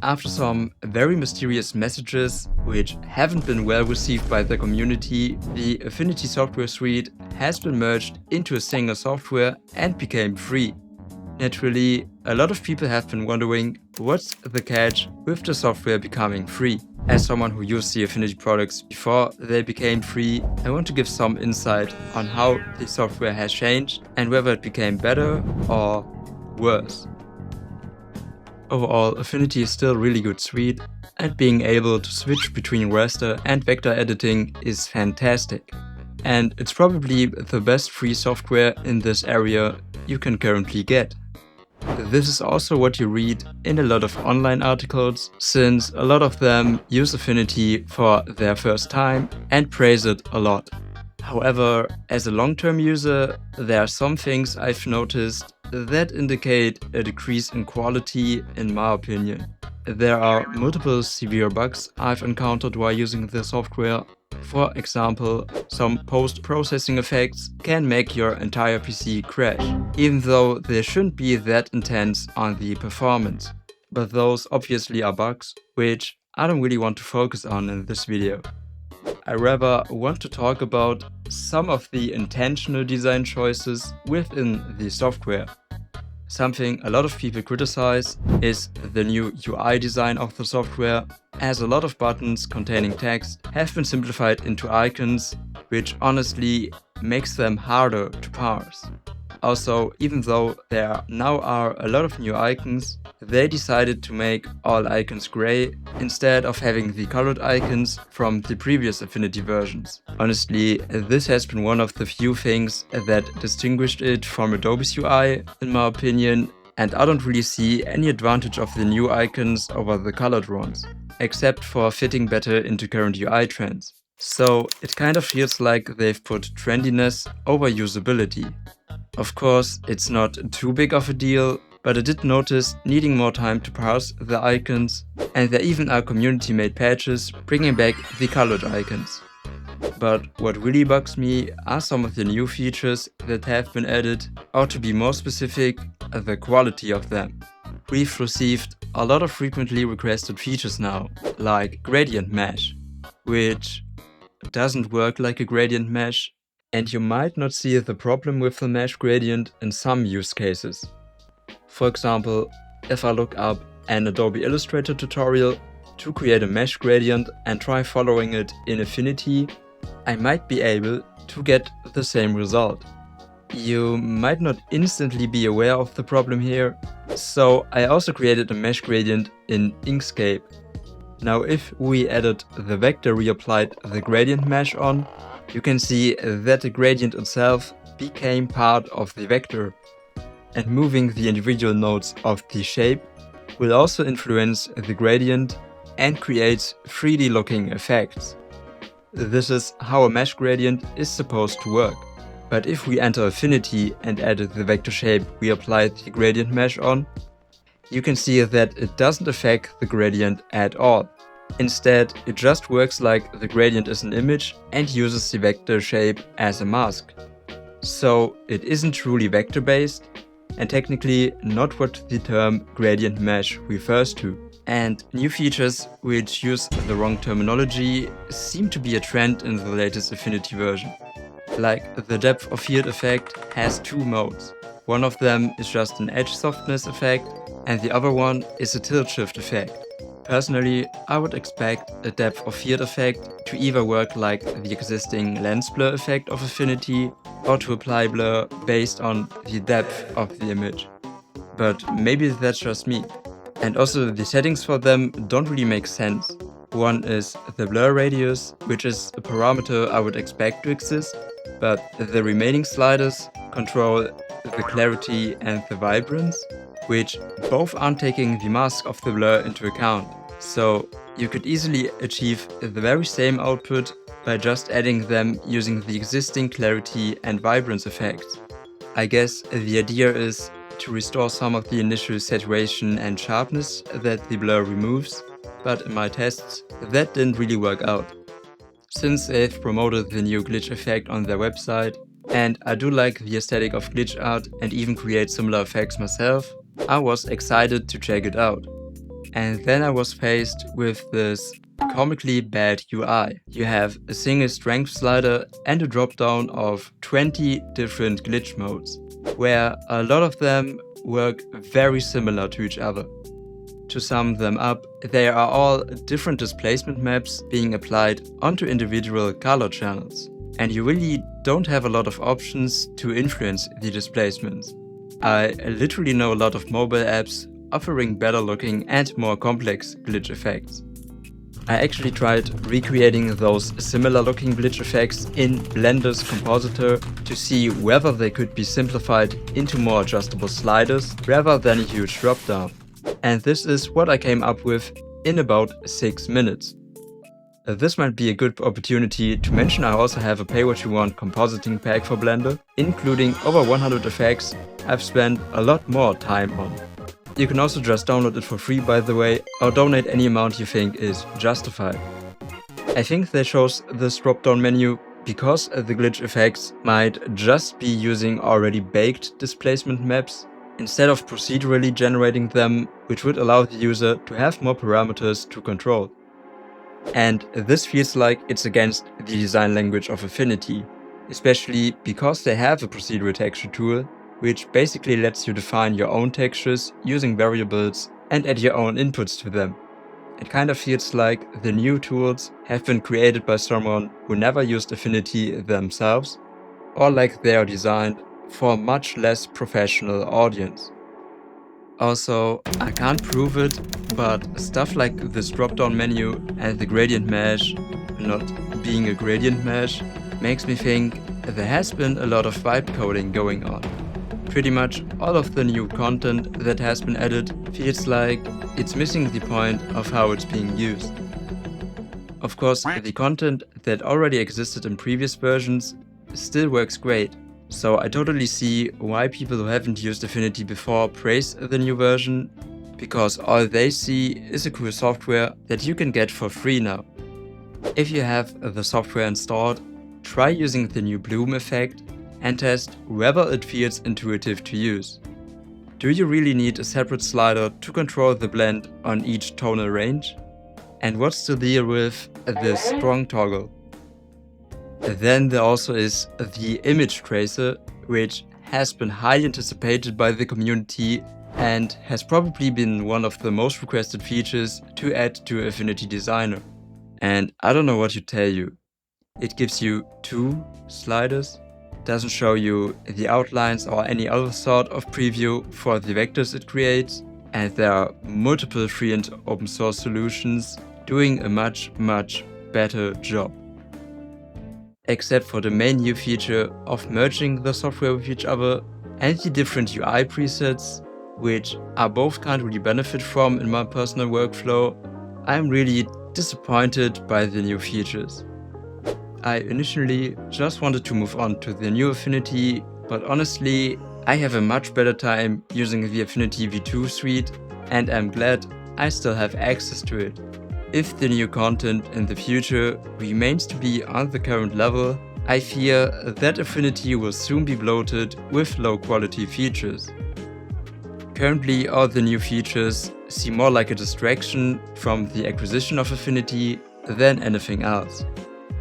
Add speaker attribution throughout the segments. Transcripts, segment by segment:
Speaker 1: After some very mysterious messages, which haven't been well received by the community, the Affinity software suite has been merged into a single software and became free. Naturally, a lot of people have been wondering what's the catch with the software becoming free. As someone who used the Affinity products before they became free, I want to give some insight on how the software has changed and whether it became better or worse. Overall, Affinity is still a really good suite, and being able to switch between raster and vector editing is fantastic. And it's probably the best free software in this area you can currently get. This is also what you read in a lot of online articles, since a lot of them use Affinity for their first time and praise it a lot. However, as a long-term user, there are some things I've noticed that indicate a decrease in quality, in my opinion. There are multiple severe bugs I've encountered while using the software. For example, some post-processing effects can make your entire PC crash, even though they shouldn't be that intense on the performance. But those obviously are bugs, which I don't really want to focus on in this video. I rather want to talk about some of the intentional design choices within the software. Something a lot of people criticize is the new UI design of the software, as a lot of buttons containing text have been simplified into icons, which honestly makes them harder to parse. Also, even though there now are a lot of new icons, they decided to make all icons gray instead of having the colored icons from the previous Affinity versions. Honestly, this has been one of the few things that distinguished it from Adobe's UI, in my opinion, and I don't really see any advantage of the new icons over the colored ones, except for fitting better into current UI trends. So it kind of feels like they've put trendiness over usability. Of course, it's not too big of a deal, but I did notice needing more time to parse the icons, and there even are community-made patches bringing back the colored icons. But what really bugs me are some of the new features that have been added, or to be more specific, the quality of them. We've received a lot of frequently requested features now, like gradient mesh, which doesn't work like a gradient mesh, and you might not see the problem with the mesh gradient in some use cases. For example, if I look up an Adobe Illustrator tutorial to create a mesh gradient and try following it in Affinity, I might be able to get the same result. You might not instantly be aware of the problem here, so I also created a mesh gradient in Inkscape. Now if we added the vector reapplied the gradient mesh on, you can see that the gradient itself became part of the vector. And moving the individual nodes of the shape will also influence the gradient and create 3D looking effects. This is how a mesh gradient is supposed to work. But if we enter Affinity and added the vector shape we applied the gradient mesh on, you can see that it doesn't affect the gradient at all. Instead, it just works like the gradient is an image and uses the vector shape as a mask. So it isn't truly vector based, and technically not what the term gradient mesh refers to. And new features which use the wrong terminology seem to be a trend in the latest Affinity version. Like the depth of field effect has two modes. One of them is just an edge softness effect, and the other one is a tilt shift effect. Personally, I would expect a depth of field effect to either work like the existing lens blur effect of Affinity, or to apply blur based on the depth of the image. But maybe that's just me. And also the settings for them don't really make sense. One is the blur radius, which is a parameter I would expect to exist, but the remaining sliders control the clarity and the vibrance, which both aren't taking the mask of the blur into account. So you could easily achieve the very same output by just adding them using the existing clarity and vibrance effects. I guess the idea is to restore some of the initial saturation and sharpness that the blur removes, but in my tests that didn't really work out. Since they've promoted the new glitch effect on their website, and I do like the aesthetic of glitch art and even create similar effects myself, I was excited to check it out. And then I was faced with this comically bad UI. You have a single strength slider and a drop-down of 20 different glitch modes, where a lot of them work very similar to each other. To sum them up, they are all different displacement maps being applied onto individual color channels, and you really don't have a lot of options to influence the displacements. I literally know a lot of mobile apps offering better looking and more complex glitch effects. I actually tried recreating those similar looking glitch effects in Blender's compositor to see whether they could be simplified into more adjustable sliders rather than a huge dropdown. And this is what I came up with in about 6 minutes. This might be a good opportunity to mention I also have a pay what you want compositing pack for Blender, including over 100 effects I've spent a lot more time on. You can also just download it for free, by the way, or donate any amount you think is justified. I think they chose this drop-down menu because the glitch effects might just be using already baked displacement maps instead of procedurally generating them, which would allow the user to have more parameters to control. And this feels like it's against the design language of Affinity, especially because they have a procedural texture tool, which basically lets you define your own textures using variables and add your own inputs to them. It kind of feels like the new tools have been created by someone who never used Affinity themselves, or like they are designed for a much less professional audience. Also, I can't prove it, but stuff like this drop-down menu and the gradient mesh not being a gradient mesh makes me think there has been a lot of vibe coding going on. Pretty much all of the new content that has been added feels like it's missing the point of how it's being used. Of course, the content that already existed in previous versions still works great, so I totally see why people who haven't used Affinity before praise the new version, because all they see is a cool software that you can get for free now. If you have the software installed, try using the new bloom effect and test whether it feels intuitive to use. Do you really need a separate slider to control the blend on each tonal range? And what's the deal with this strong toggle? Then there also is the image tracer, which has been highly anticipated by the community and has probably been one of the most requested features to add to Affinity Designer. And I don't know what to tell you. It gives you 2 sliders, doesn't show you the outlines or any other sort of preview for the vectors it creates, and there are multiple free and open source solutions doing a much better job. Except for the main new feature of merging the software with each other and the different UI presets, which I both can't really benefit from in my personal workflow, I'm really disappointed by the new features. I initially just wanted to move on to the new Affinity, but honestly, I have a much better time using the Affinity V2 suite, and I'm glad I still have access to it. If the new content in the future remains to be on the current level, I fear that Affinity will soon be bloated with low quality features. Currently, all the new features seem more like a distraction from the acquisition of Affinity than anything else.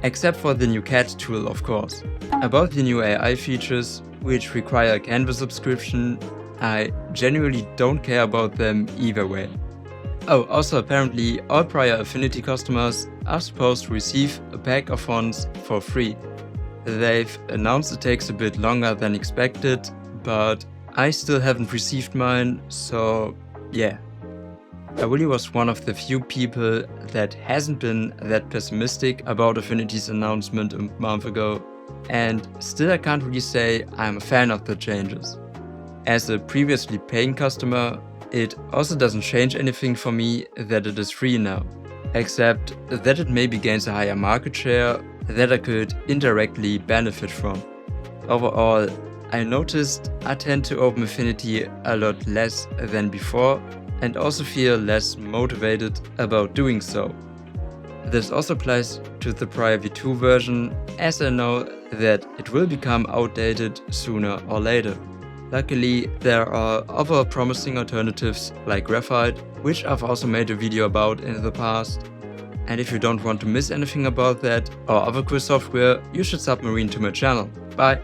Speaker 1: Except for the new cat tool, of course. About the new AI features, which require a Canva subscription, I genuinely don't care about them either way. Oh, also apparently all prior Affinity customers are supposed to receive a pack of fonts for free. They've announced it takes a bit longer than expected, but I still haven't received mine, so yeah. I really was one of the few people that hasn't been that pessimistic about Affinity's announcement a month ago, and still I can't really say I'm a fan of the changes. As a previously paying customer, it also doesn't change anything for me that it is free now, except that it maybe gains a higher market share that I could indirectly benefit from. Overall, I noticed I tend to open Affinity a lot less than before, and also feel less motivated about doing so. This also applies to the prior V2 version, as I know that it will become outdated sooner or later. Luckily, there are other promising alternatives like Graphite, which I've also made a video about in the past. And if you don't want to miss anything about that or other cool software, you should submarine to my channel. Bye!